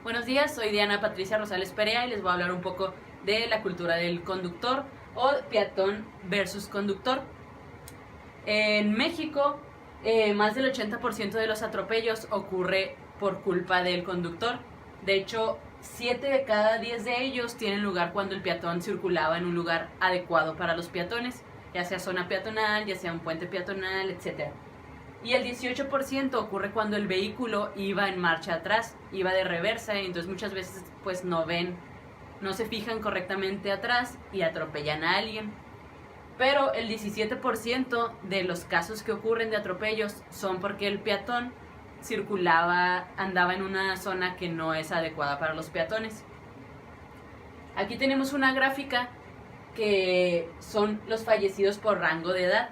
Buenos días, soy Diana Patricia Rosales Perea y les voy a hablar un poco de la cultura del conductor o peatón versus conductor. En México, más del 80% de los atropellos ocurre por culpa del conductor. De hecho, 7 de cada 10 de ellos tienen lugar cuando el peatón circulaba en un lugar adecuado para los peatones, ya sea zona peatonal, ya sea un puente peatonal, etc. Y el 18% ocurre cuando el vehículo iba en marcha atrás, iba de reversa, y entonces muchas veces pues no se fijan correctamente atrás y atropellan a alguien. Pero el 17% de los casos que ocurren de atropellos son porque el peatón andaba en una zona que no es adecuada para los peatones. Aquí tenemos una gráfica que son los fallecidos por rango de edad.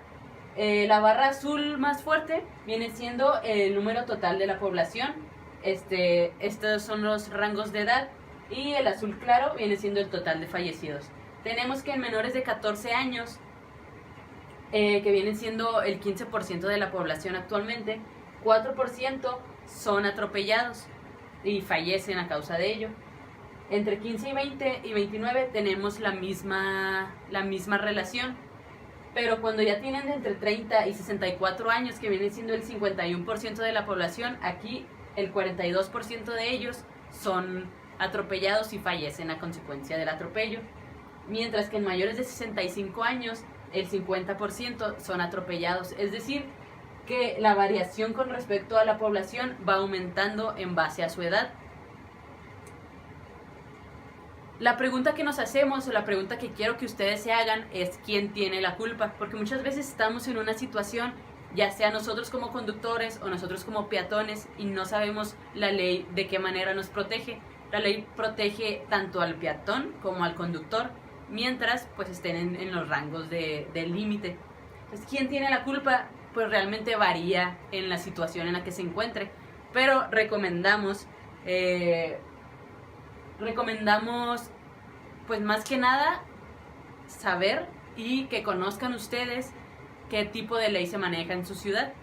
La barra azul más fuerte viene siendo el número total de la población. Estos son los rangos de edad, y el azul claro viene siendo el total de fallecidos. Tenemos que en menores de 14 años, que vienen siendo el 15% de la población actualmente, 4% son atropellados y fallecen a causa de ello. Entre 15 y 20 y 29 tenemos la misma relación. Pero cuando ya tienen de entre 30 y 64 años, que viene siendo el 51% de la población, aquí el 42% de ellos son atropellados y fallecen a consecuencia del atropello. Mientras que en mayores de 65 años, el 50% son atropellados. Es decir, que la variación con respecto a la población va aumentando en base a su edad. La pregunta que nos hacemos, o la pregunta que quiero que ustedes se hagan, es ¿quién tiene la culpa? Porque muchas veces estamos en una situación, ya sea nosotros como conductores o nosotros como peatones, y no sabemos la ley de qué manera nos protege. La ley protege tanto al peatón como al conductor, mientras pues estén en los rangos del límite. Entonces, ¿quién tiene la culpa? Pues realmente varía en la situación en la que se encuentre, pero recomendamos pues más que nada saber y que conozcan ustedes qué tipo de ley se maneja en su ciudad.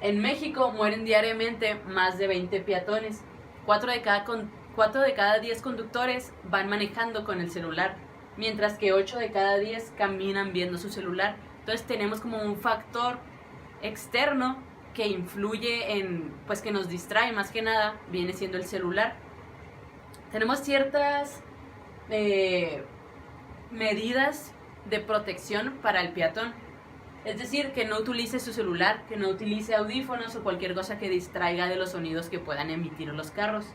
En México mueren diariamente más de 20 peatones. 4 de cada 10 conductores van manejando con el celular, mientras que 8 de cada 10 caminan viendo su celular. Entonces tenemos como un factor externo que influye pues que nos distrae, más que nada viene siendo el celular. Tenemos ciertas medidas de protección para el peatón. Es decir, que no utilice su celular, que no utilice audífonos o cualquier cosa que distraiga de los sonidos que puedan emitir los carros.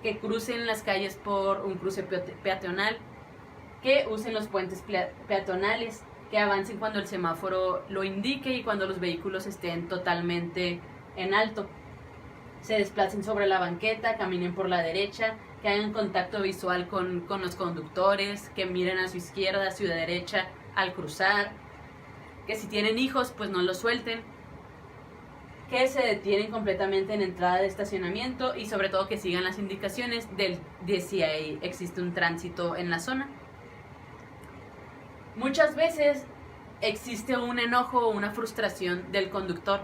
Que crucen las calles por un cruce peatonal. Que usen los puentes peatonales. Que avancen cuando el semáforo lo indique y cuando los vehículos estén totalmente en alto. Se desplacen sobre la banqueta, caminen por la derecha, que hagan contacto visual con los conductores, que miren a su izquierda, a su derecha al cruzar, que si tienen hijos pues no los suelten, que se detienen completamente en entrada de estacionamiento y sobre todo que sigan las indicaciones de si existe un tránsito en la zona. Muchas veces existe un enojo o una frustración del conductor,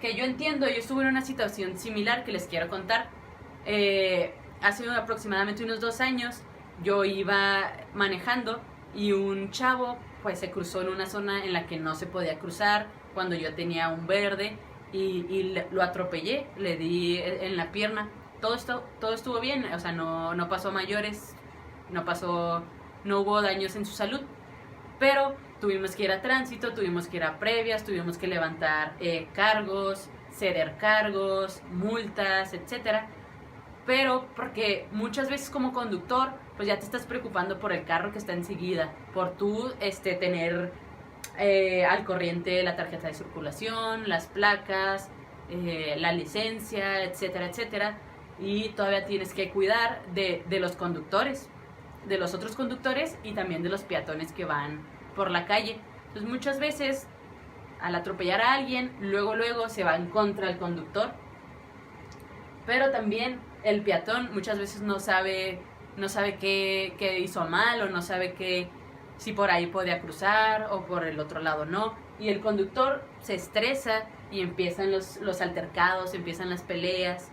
que yo entiendo. Yo estuve en una situación similar que les quiero contar. Hace aproximadamente unos 2 años yo iba manejando y un chavo pues se cruzó en una zona en la que no se podía cruzar cuando yo tenía un verde y lo atropellé, le di en la pierna. Todo estuvo bien, o sea, no pasó a mayores, no hubo daños en su salud, pero tuvimos que ir a tránsito, tuvimos que ir a previas, tuvimos que levantar cargos, ceder cargos, multas, etcétera. Pero porque muchas veces como conductor pues ya te estás preocupando por el carro que está enseguida, por tú tener al corriente la tarjeta de circulación, las placas, la licencia, etcétera, etcétera. Y todavía tienes que cuidar de los conductores, de los otros conductores y también de los peatones que van por la calle. Entonces muchas veces al atropellar a alguien, luego se va en contra del conductor. Pero también el peatón muchas veces no sabe qué hizo mal, o no sabe si por ahí podía cruzar o por el otro lado no. Y el conductor se estresa y empiezan los altercados, empiezan las peleas.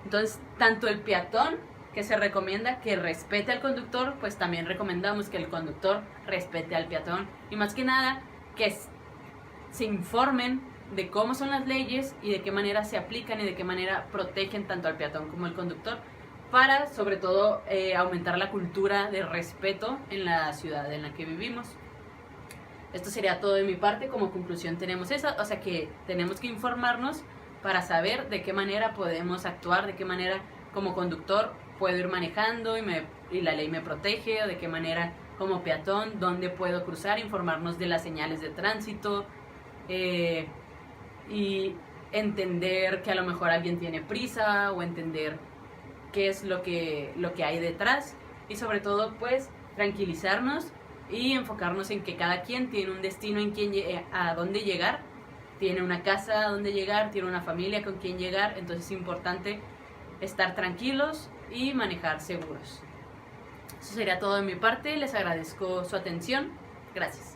Entonces, tanto el peatón, que se recomienda que respete al conductor, pues también recomendamos que el conductor respete al peatón. Y más que nada, que se informen de cómo son las leyes y de qué manera se aplican y de qué manera protegen tanto al peatón como al conductor, para sobre todo aumentar la cultura de respeto en la ciudad en la que vivimos. Esto sería todo de mi parte. Como conclusión tenemos eso, o sea que tenemos que informarnos para saber de qué manera podemos actuar, de qué manera como conductor puedo ir manejando y la ley me protege, o de qué manera como peatón, dónde puedo cruzar, informarnos de las señales de tránsito, y entender que a lo mejor alguien tiene prisa, o entender qué es lo que hay detrás, y sobre todo pues tranquilizarnos y enfocarnos en que cada quien tiene un destino a dónde llegar, tiene una casa a dónde llegar, tiene una familia con quien llegar. Entonces es importante estar tranquilos y manejar seguros. Eso sería todo de mi parte. Les agradezco su atención. Gracias.